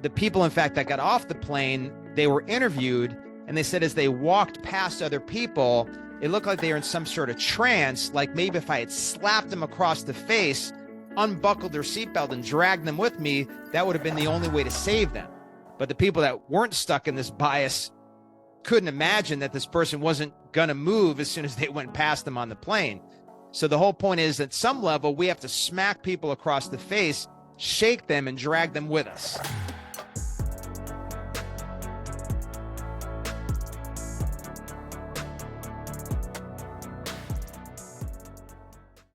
the people, in fact, that got off the plane, they were interviewed, and they said as they walked past other people, it looked like they were in some sort of trance, like maybe if I had slapped them across the face, unbuckled their seatbelt, and dragged them with me, that would have been the only way to save them. But the people that weren't stuck in this bias couldn't imagine that this person wasn't going to move as soon as they went past them on the plane. So the whole point is, at some level, we have to smack people across the face, shake them, and drag them with us.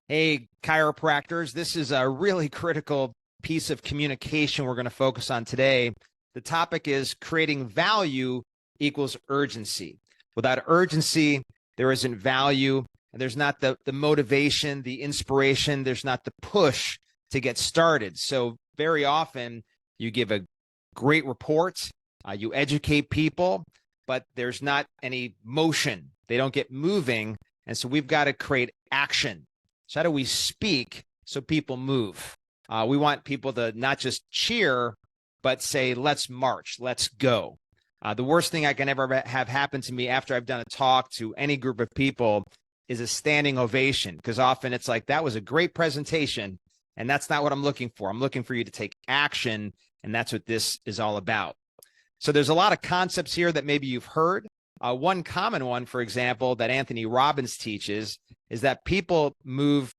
Hey, chiropractors, this is a really critical piece of communication we're going to focus on today. The topic is creating value equals urgency. Without urgency, there isn't value, and there's not the motivation, the inspiration, there's not the push to get started. So very often you give a great report, you educate people, but there's not any motion. They don't get moving, and so we've got to create action. So how do we speak so people move? We want people to not just cheer, but say, let's march, let's go. The worst thing I can ever have happen to me after I've done a talk to any group of people is a standing ovation, because often it's like, that was a great presentation, and that's not what I'm looking for. I'm looking for you to take action, and that's what this is all about. So there's a lot of concepts here that maybe you've heard. One common one, for example, that Anthony Robbins teaches is that people move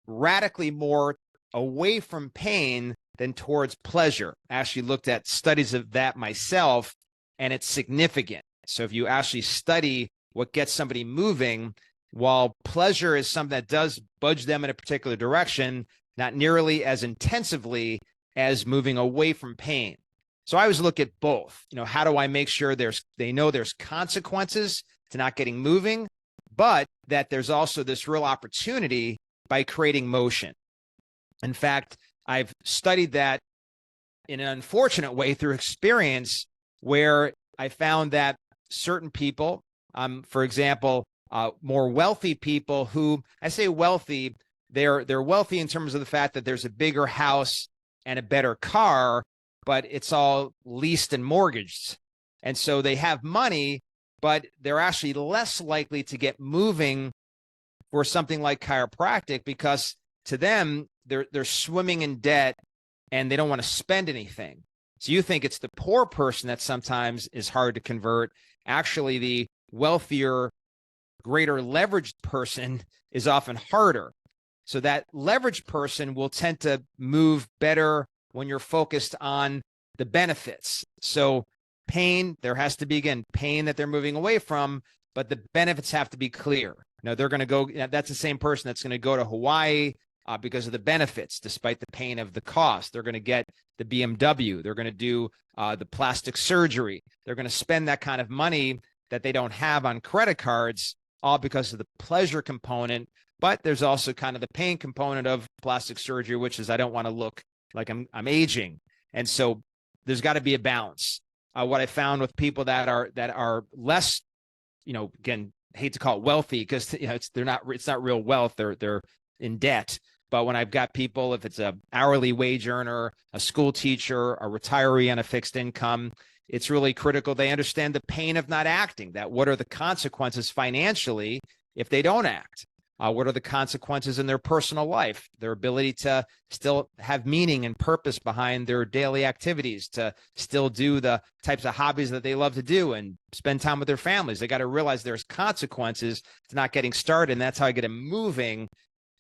radically more away from pain than towards pleasure. I actually looked at studies of that myself, and it's significant. So if you actually study what gets somebody moving, while pleasure is something that does budge them in a particular direction, not nearly as intensively as moving away from pain. So I always look at both. How do I make sure they know there's consequences to not getting moving, but that there's also this real opportunity by creating motion. In fact, I've studied that in an unfortunate way through experience, where I found that certain people, for example, more wealthy people who, I say wealthy, they're wealthy in terms of the fact that there's a bigger house and a better car, but it's all leased and mortgaged. And so they have money, but they're actually less likely to get moving for something like chiropractic, because to them, they're swimming in debt and they don't want to spend anything. So you think it's the poor person that sometimes is hard to convert. Actually, the wealthier, greater leveraged person is often harder. So that leveraged person will tend to move better when you're focused on the benefits. So pain, there has to be, again, pain that they're moving away from, but the benefits have to be clear. They're going to go, that's the same person that's going to go to Hawaii because of the benefits, despite the pain of the cost. They're going to get the BMW. They're going to do the plastic surgery. They're going to spend that kind of money that they don't have on credit cards, all because of the pleasure component. But there's also kind of the pain component of plastic surgery, which is, I don't want to look like I'm aging. And so there's got to be a balance. What I found with people that are less, again, hate to call it wealthy, because it's not real wealth. They're in debt. But when I've got people, if it's a hourly wage earner, a school teacher, a retiree on a fixed income, it's really critical they understand the pain of not acting. That what are the consequences financially if they don't act? What are the consequences in their personal life, their ability to still have meaning and purpose behind their daily activities, to still do the types of hobbies that they love to do and spend time with their families. They got to realize there's consequences to not getting started. And that's how I get them moving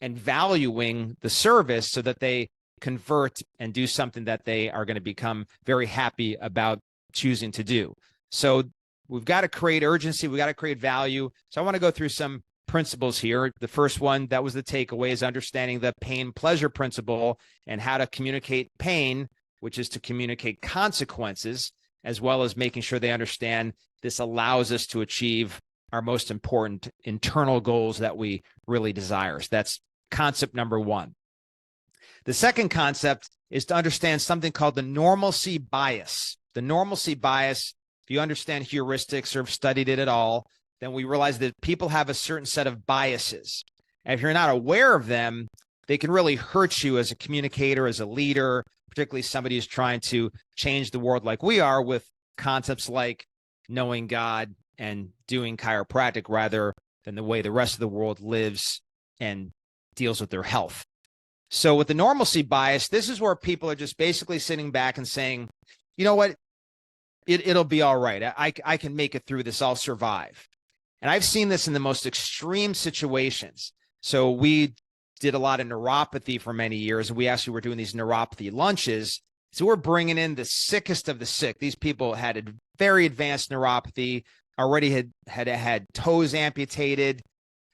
and valuing the service so that they convert and do something that they are going to become very happy about choosing to do. So we've got to create urgency. We've got to create value. So I want to go through some principles here. The first one, that was the takeaway, is understanding the pain pleasure principle and how to communicate pain, which is to communicate consequences, as well as making sure they understand this allows us to achieve our most important internal goals that we really desire. So that's concept number one. The second concept is to understand something called the normalcy bias. The normalcy bias, if you understand heuristics or have studied it at all, then we realize that people have a certain set of biases. And if you're not aware of them, they can really hurt you as a communicator, as a leader, particularly somebody who's trying to change the world like we are with concepts like knowing God and doing chiropractic rather than the way the rest of the world lives and deals with their health. So with the normalcy bias, this is where people are just basically sitting back and saying, you know what, it'll be all right. I can make it through this. I'll survive. And I've seen this in the most extreme situations. So we did a lot of neuropathy for many years, and we actually were doing these neuropathy lunches. So we're bringing in the sickest of the sick. These people had a very advanced neuropathy, already had toes amputated.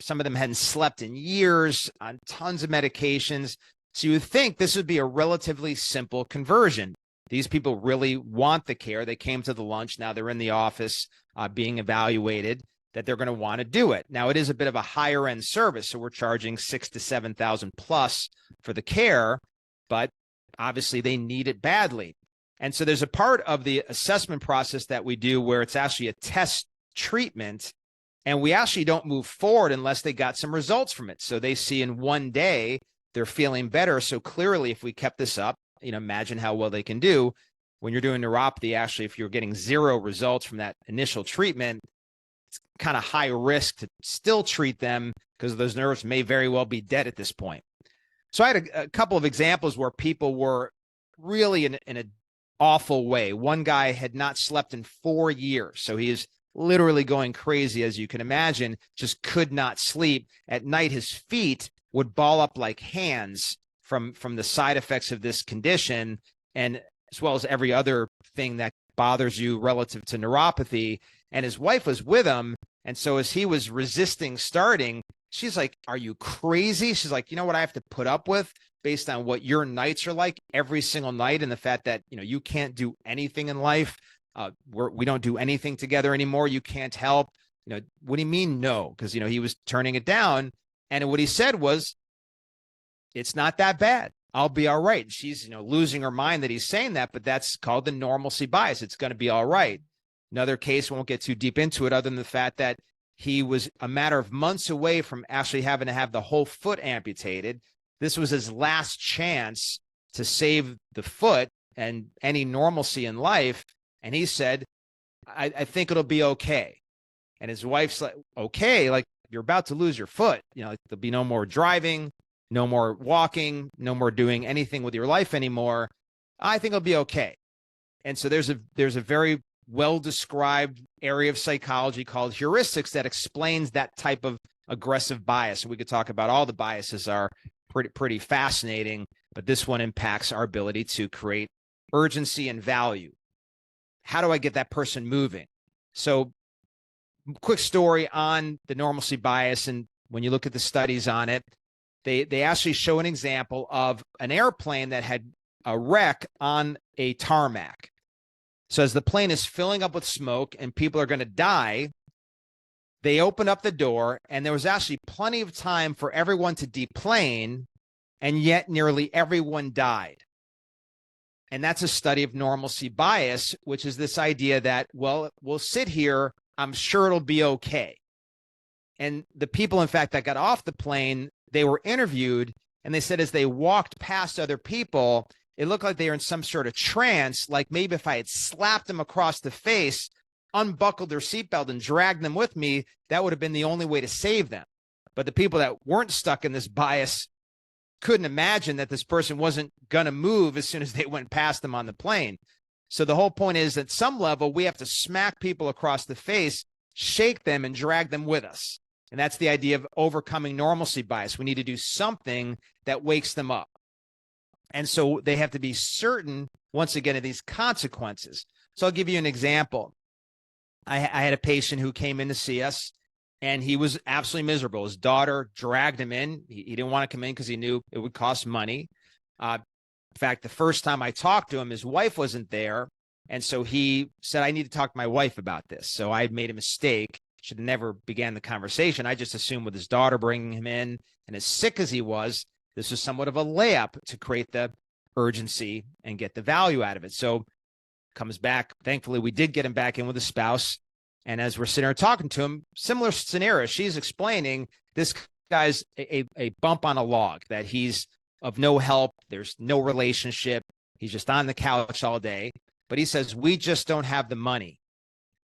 Some of them hadn't slept in years, on tons of medications. So you would think this would be a relatively simple conversion. These people really want the care. They came to the lunch. Now they're in the office being evaluated, that they're going to want to do it. Now it is a bit of a higher end service. So we're charging $6,000 to $7,000 plus for the care, but obviously they need it badly. And so there's a part of the assessment process that we do where it's actually a test treatment, and we actually don't move forward unless they got some results from it. So they see in one day they're feeling better. So clearly, if we kept this up, imagine how well they can do. When you're doing neuropathy, actually, if you're getting zero results from that initial treatment, it's kind of high risk to still treat them because those nerves may very well be dead at this point. So I had a couple of examples where people were really in an awful way. One guy had not slept in 4 years. So he is literally going crazy, as you can imagine, just could not sleep. At night, his feet would ball up like hands from the side effects of this condition, and as well as every other thing that bothers you relative to neuropathy. And his wife was with him. And so as he was resisting starting, she's like, "Are you crazy?" She's like, "You know what I have to put up with based on what your nights are like every single night, and the fact that, you can't do anything in life. We don't do anything together anymore. You can't help. What do you mean no?" Because, he was turning it down. And what he said was, "It's not that bad. I'll be all right." She's, losing her mind that he's saying that, but that's called the normalcy bias. It's going to be all right. Another case, won't get too deep into it, other than the fact that he was a matter of months away from actually having to have the whole foot amputated. This was his last chance to save the foot and any normalcy in life. And he said, I think it'll be okay. And his wife's like, "Okay, like, you're about to lose your foot. There'll be no more driving, no more walking, no more doing anything with your life anymore. I think it'll be okay." And so there's a very well-described area of psychology called heuristics that explains that type of aggressive bias. And we could talk about all the biases are pretty fascinating, but this one impacts our ability to create urgency and value. How do I get that person moving? So quick story on the normalcy bias. And when you look at the studies on it, they actually show an example of an airplane that had a wreck on a tarmac. So as the plane is filling up with smoke and people are going to die, they open up the door, and there was actually plenty of time for everyone to deplane, and yet nearly everyone died. And that's a study of normalcy bias, which is this idea that, well, we'll sit here, I'm sure it'll be okay. And the people, in fact, that got off the plane, they were interviewed, and they said as they walked past other people, it looked like they were in some sort of trance, like maybe if I had slapped them across the face, unbuckled their seatbelt, and dragged them with me, that would have been the only way to save them. But the people that weren't stuck in this bias couldn't imagine that this person wasn't going to move as soon as they went past them on the plane. So the whole point is, at some level, we have to smack people across the face, shake them, and drag them with us. And that's the idea of overcoming normalcy bias. We need to do something that wakes them up. And so they have to be certain, once again, of these consequences. So I'll give you an example. I had a patient who came in to see us, and he was absolutely miserable. His daughter dragged him in. He didn't want to come in because he knew it would cost money. In fact, the first time I talked to him, his wife wasn't there. And so he said, "I need to talk to my wife about this." So I had made a mistake. Should have never began the conversation. I just assumed with his daughter bringing him in, and as sick as he was, this was somewhat of a layup to create the urgency and get the value out of it. So comes back. Thankfully, we did get him back in with his spouse. And as we're sitting there talking to him, similar scenario, she's explaining this guy's a bump on a log, that he's of no help. There's no relationship. He's just on the couch all day. But he says, we just don't have the money.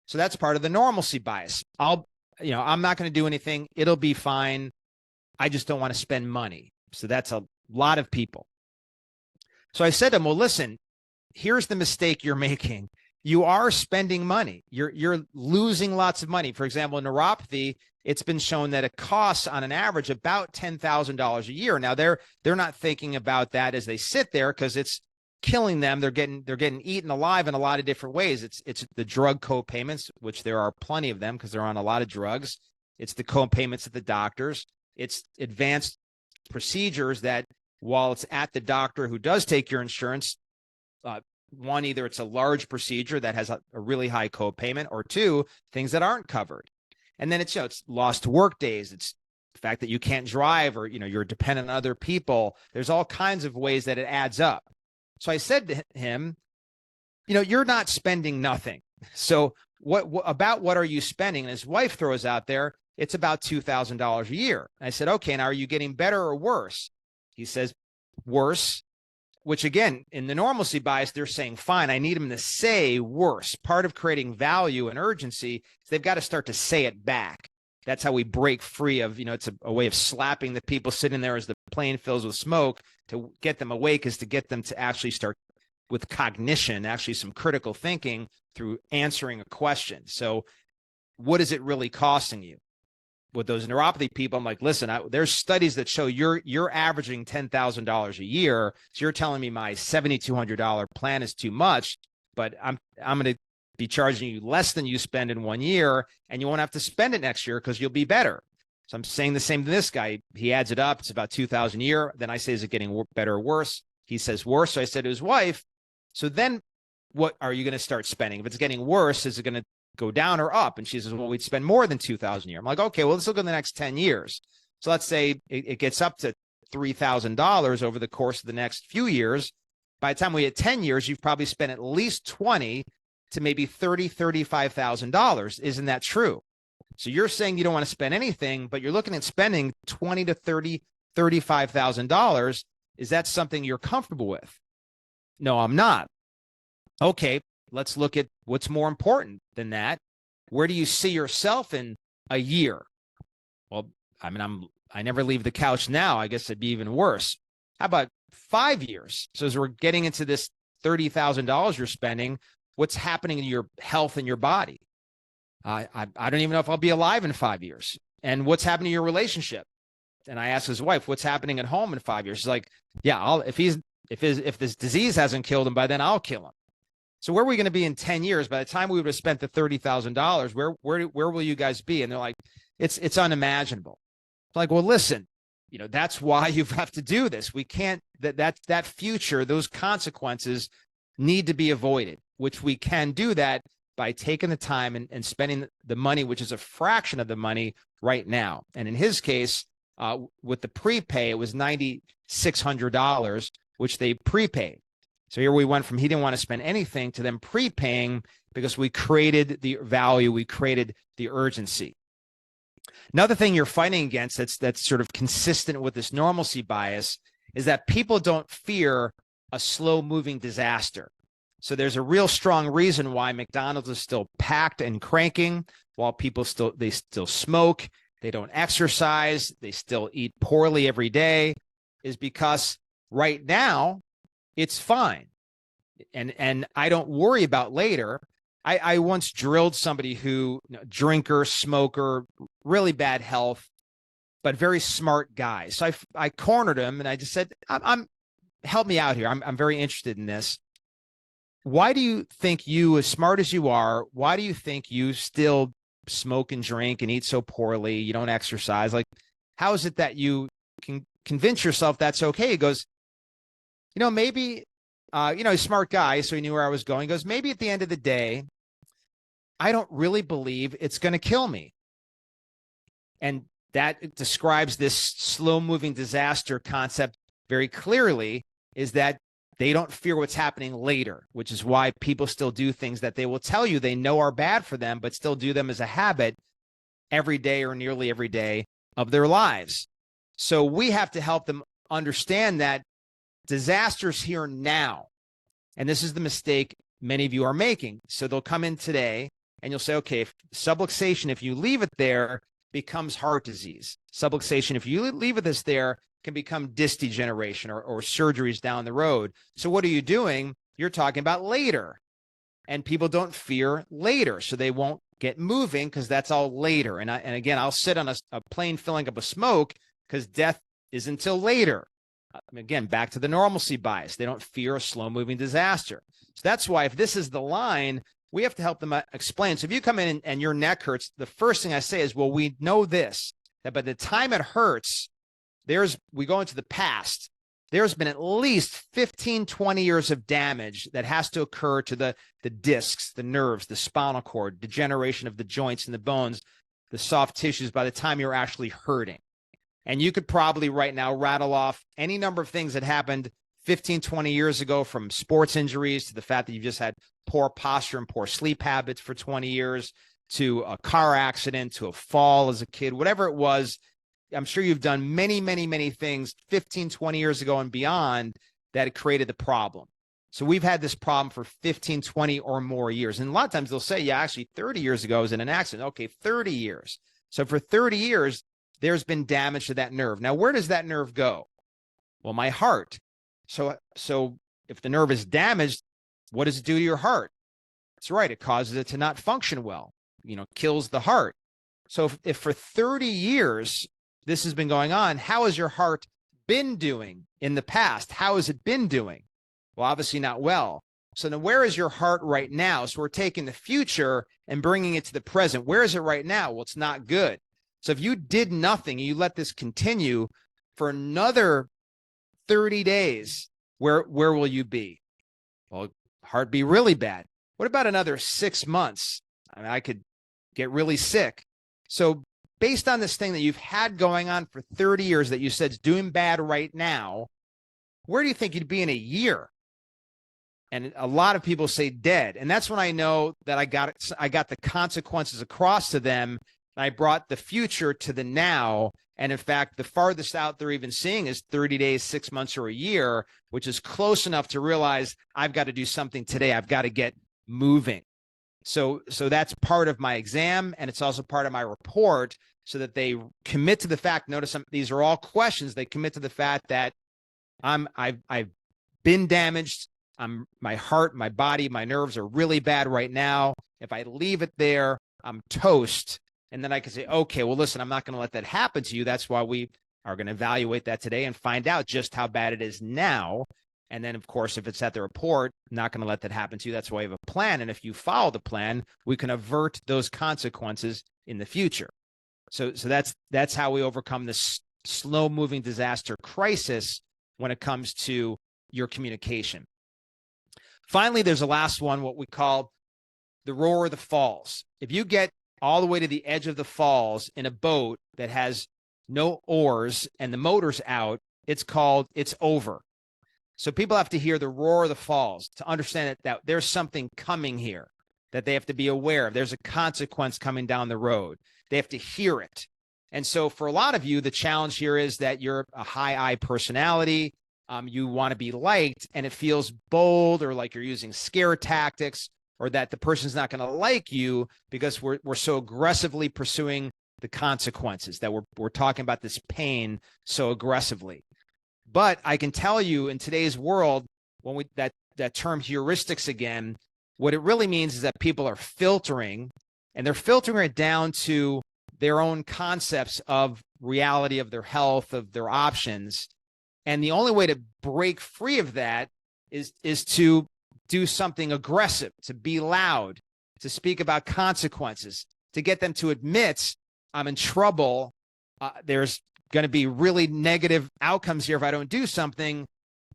So that's part of the normalcy bias. I'm not going to do anything. It'll be fine. I just don't want to spend money. So that's a lot of people. So I said to him, well, listen, here's the mistake you're making. You are spending money. You're losing lots of money. For example, in neuropathy, it's been shown that it costs on an average about $10,000 a year. Now they're not thinking about that as they sit there because it's killing them. They're getting eaten alive in a lot of different ways. It's the drug co-payments, which there are plenty of them because they're on a lot of drugs. It's the co-payments at the doctors. It's advanced procedures that while it's at the doctor who does take your insurance, one, either it's a large procedure that has a really high co-payment, or two, things that aren't covered. And then it's lost work days. It's the fact that you can't drive, or, you're dependent on other people. There's all kinds of ways that it adds up. So I said to him, you're not spending nothing. So what are you spending? And his wife throws out there, it's about $2,000 a year. And I said, okay, now are you getting better or worse? He says, worse. Which again, in the normalcy bias, they're saying, fine, I need them to say worse. Part of creating value and urgency is they've got to start to say it back. That's how we break free of, it's a way of slapping the people sitting there as the plane fills with smoke to get them awake, is to get them to actually start with cognition, actually some critical thinking through answering a question. So what is it really costing you? With those neuropathy people, I'm like, listen, there's studies that show you're averaging $10,000 a year. So you're telling me my $7,200 plan is too much, but I'm going to be charging you less than you spend in 1 year, and you won't have to spend it next year because you'll be better. So I'm saying the same to this guy. He adds it up. It's about $2,000 a year. Then I say, is it getting better or worse? He says worse. So I said to his wife, so then what are you going to start spending? If it's getting worse, is it going to go down or up? And she says, well, we'd spend more than $2,000 a year. I'm like, okay, well, let's look at the next 10 years. So let's say it gets up to $3,000 over the course of the next few years. By the time we hit 10 years, you've probably spent at least 20 to maybe $35,000. Isn't that true? So you're saying you don't want to spend anything, but you're looking at spending $20 to $35,000. Is that something you're comfortable with? No, I'm not. Okay, let's look at what's more important than that. Where do you see yourself in a year? Well, I never leave the couch now. I guess it'd be even worse. How about 5 years? So as we're getting into this $30,000 you're spending, what's happening in your health and your body? I don't even know if I'll be alive in 5 years. And what's happening to your relationship? And I asked his wife, what's happening at home in 5 years? She's like, yeah, if this disease hasn't killed him by then, I'll kill him. So where are we going to be in 10 years? By the time we would have spent the $30,000, where will you guys be? And they're like, it's unimaginable. I'm like, well, listen, that's why you have to do this. We can't, that future, those consequences need to be avoided, which we can do that by taking the time and spending the money, which is a fraction of the money right now. And in his case, with the prepay, it was $9,600, which they prepaid. So here we went from he didn't want to spend anything to them prepaying because we created the value, we created the urgency. Another thing you're fighting against that's sort of consistent with this normalcy bias is that people don't fear a slow-moving disaster. So there's a real strong reason why McDonald's is still packed and cranking, while people still smoke, they don't exercise, they still eat poorly every day, is because right now it's fine. And I don't worry about later. I once drilled somebody who, drinker, smoker, really bad health, but very smart guy. So I cornered him and I just said, help me out here. I'm very interested in this. Why do you think you, as smart as you are, why do you think you still smoke and drink and eat so poorly? You don't exercise. Like, how is it that you can convince yourself that's okay? He goes, maybe, he's a smart guy, so he knew where I was going. He goes, maybe at the end of the day, I don't really believe it's going to kill me. And that describes this slow-moving disaster concept very clearly, is that they don't fear what's happening later, which is why people still do things that they will tell you they know are bad for them, but still do them as a habit every day or nearly every day of their lives. So we have to help them understand that disaster's here now. And this is the mistake many of you are making. So they'll come in today and you'll say, okay, subluxation, if you leave it there, becomes heart disease. Subluxation, if you leave this there, can become disc degeneration or surgeries down the road. So what are you doing? You're talking about later. And people don't fear later, so they won't get moving because that's all later. And again, I'll sit on a plane filling up with smoke because death is until later. Again, back to the normalcy bias. They don't fear a slow-moving disaster. So that's why if this is the line, we have to help them explain. So if you come in and your neck hurts, the first thing I say is, well, we know this, that by the time it hurts, we go into the past. There's been at least 15, 20 years of damage that has to occur to the discs, the nerves, the spinal cord, degeneration of the joints and the bones, the soft tissues by the time you're actually hurting. And you could probably right now rattle off any number of things that happened 15, 20 years ago, from sports injuries to the fact that you've just had poor posture and poor sleep habits for 20 years, to a car accident, to a fall as a kid, whatever it was. I'm sure you've done many, many, many things 15, 20 years ago and beyond that created the problem. So we've had this problem for 15, 20 or more years. And a lot of times they'll say, yeah, actually 30 years ago I was in an accident. Okay, 30 years. So for 30 years, there's been damage to that nerve. Now, where does that nerve go? Well, my heart. So if the nerve is damaged, what does it do to your heart? That's right. It causes it to not function well, kills the heart. So if for 30 years, this has been going on, how has your heart been doing in the past? How has it been doing? Well, obviously not well. So then where is your heart right now? So we're taking the future and bringing it to the present. Where is it right now? Well, it's not good. So if you did nothing, you let this continue for another 30 days, where will you be? Well, heart be really bad. What about another 6 months? I could get really sick. So based on this thing that you've had going on for 30 years that you said is doing bad right now, where do you think you'd be in a year? And a lot of people say dead. And that's when I know that I got the consequences across to them. And I brought the future to the now. And in fact, the farthest out they're even seeing is 30 days, 6 months, or a year, which is close enough to realize I've got to do something today. I've got to get moving. So that's part of my exam, and it's also part of my report, so that they commit to the fact. Notice these are all questions. They commit to the fact that I've been damaged. My heart, my body, my nerves are really bad right now. If I leave it there, I'm toast. And then I can say, okay, well, listen, I'm not going to let that happen to you. That's why we are going to evaluate that today and find out just how bad it is now. And then, of course, if it's at the report, I'm not going to let that happen to you. That's why we have a plan. And if you follow the plan, we can avert those consequences in the future. So that's how we overcome this slow-moving disaster crisis when it comes to your communication. Finally, there's a last one, what we call the roar of the falls. If you get all the way to the edge of the falls in a boat that has no oars and the motor's out, it's over. So people have to hear the roar of the falls to understand that there's something coming here that they have to be aware of. There's a consequence coming down the road. They have to hear it. And so for a lot of you, the challenge here is that you're a high I personality. You want to be liked, and it feels bold, or like you're using scare tactics, or that the person's not going to like you because we're so aggressively pursuing the consequences, that we're talking about this pain so aggressively. But I can tell you, in today's world, when that term heuristics again, what it really means is that people are filtering, and they're filtering it down to their own concepts of reality, of their health, of their options. And the only way to break free of that is to do something aggressive, to be loud, to speak about consequences, to get them to admit, I'm in trouble. There's going to be really negative outcomes here if I don't do something.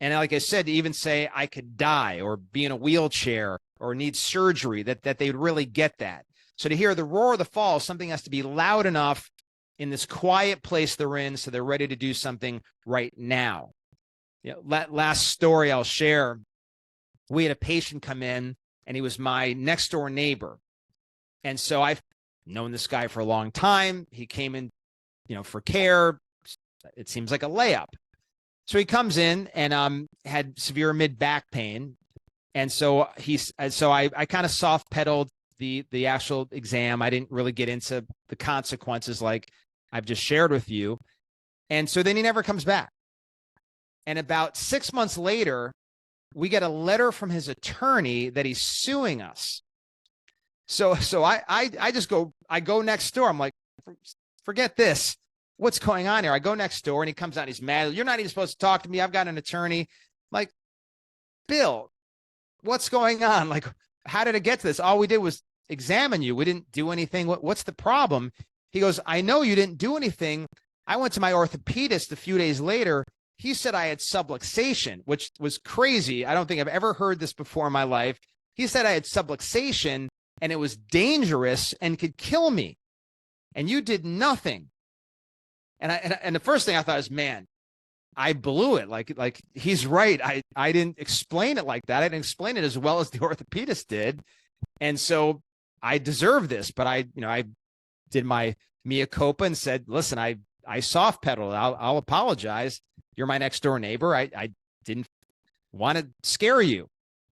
And like I said, to even say I could die or be in a wheelchair or need surgery, that they would really get that. So to hear the roar of the falls, something has to be loud enough in this quiet place they're in, so they're ready to do something right now. Last story I'll share, we had a patient come in, and he was my next door neighbor. And so I've known this guy for a long time. He came in, for care. It seems like a layup. So he comes in and had severe mid-back pain. And so I kind of soft pedaled the actual exam. I didn't really get into the consequences like I've just shared with you. And so then he never comes back. And about 6 months later, we get a letter from his attorney that he's suing us. So I just go next door. I'm like, forget this. What's going on here? I go next door and he comes out. He's mad. You're not even supposed to talk to me. I've got an attorney. I'm like, Bill, what's going on? Like, how did it get to this? All we did was examine you. We didn't do anything. What's the problem? He goes, I know you didn't do anything. I went to my orthopedist a few days later. He said I had subluxation, which was crazy. I don't think I've ever heard this before in my life. He said I had subluxation and it was dangerous and could kill me. And you did nothing. And the first thing I thought is, man, I blew it. Like he's right. I didn't explain it like that. I didn't explain it as well as the orthopedist did. And so I deserve this, but I did my mea culpa and said, listen, I soft pedaled. I'll apologize. You're my next door neighbor. I didn't want to scare you.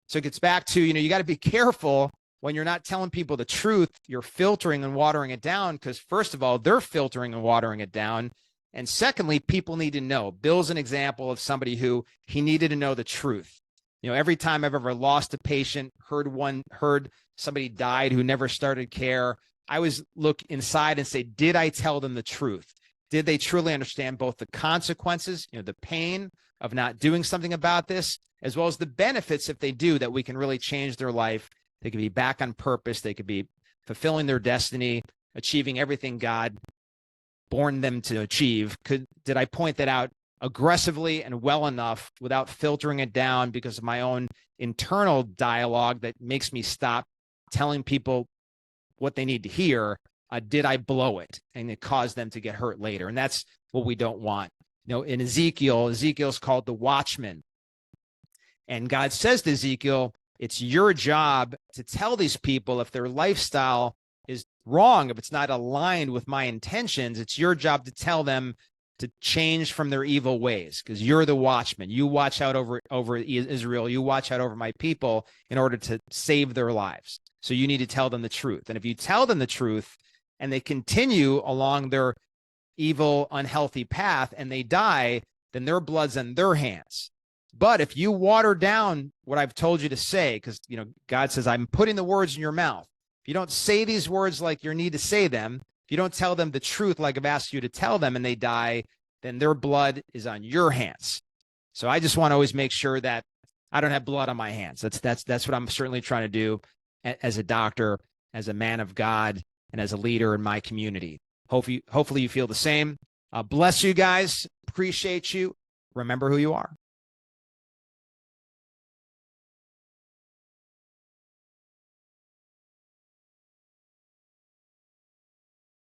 So it gets back to, you got to be careful when you're not telling people the truth. You're filtering and watering it down because first of all, they're filtering and watering it down. And secondly, people need to know. Bill's an example of somebody who he needed to know the truth. Every time I've ever lost a patient, heard somebody died who never started care, I always look inside and say, did I tell them the truth? Did they truly understand both the consequences, the pain of not doing something about this, as well as the benefits if they do, that we can really change their life. They could be back on purpose. They could be fulfilling their destiny, achieving everything God born them to achieve. Did I point that out aggressively and well enough without filtering it down because of my own internal dialogue that makes me stop telling people what they need to hear? Did I blow it and it caused them to get hurt later? And that's what we don't want. In Ezekiel's called the watchman. And God says to Ezekiel, it's your job to tell these people if their lifestyle is wrong, if it's not aligned with my intentions. It's your job to tell them to change from their evil ways, because you're the watchman. You watch out over Israel. You watch out over my people in order to save their lives. So you need to tell them the truth. And if you tell them the truth and they continue along their evil, unhealthy path and they die, then their blood's on their hands. But if you water down what I've told you to say, because God says, I'm putting the words in your mouth. If you don't say these words like you need to say them, if you don't tell them the truth like I've asked you to tell them and they die, then their blood is on your hands. So I just want to always make sure that I don't have blood on my hands. That's what I'm certainly trying to do as a doctor, as a man of God, and as a leader in my community. Hopefully you feel the same. Bless you guys. Appreciate you. Remember who you are.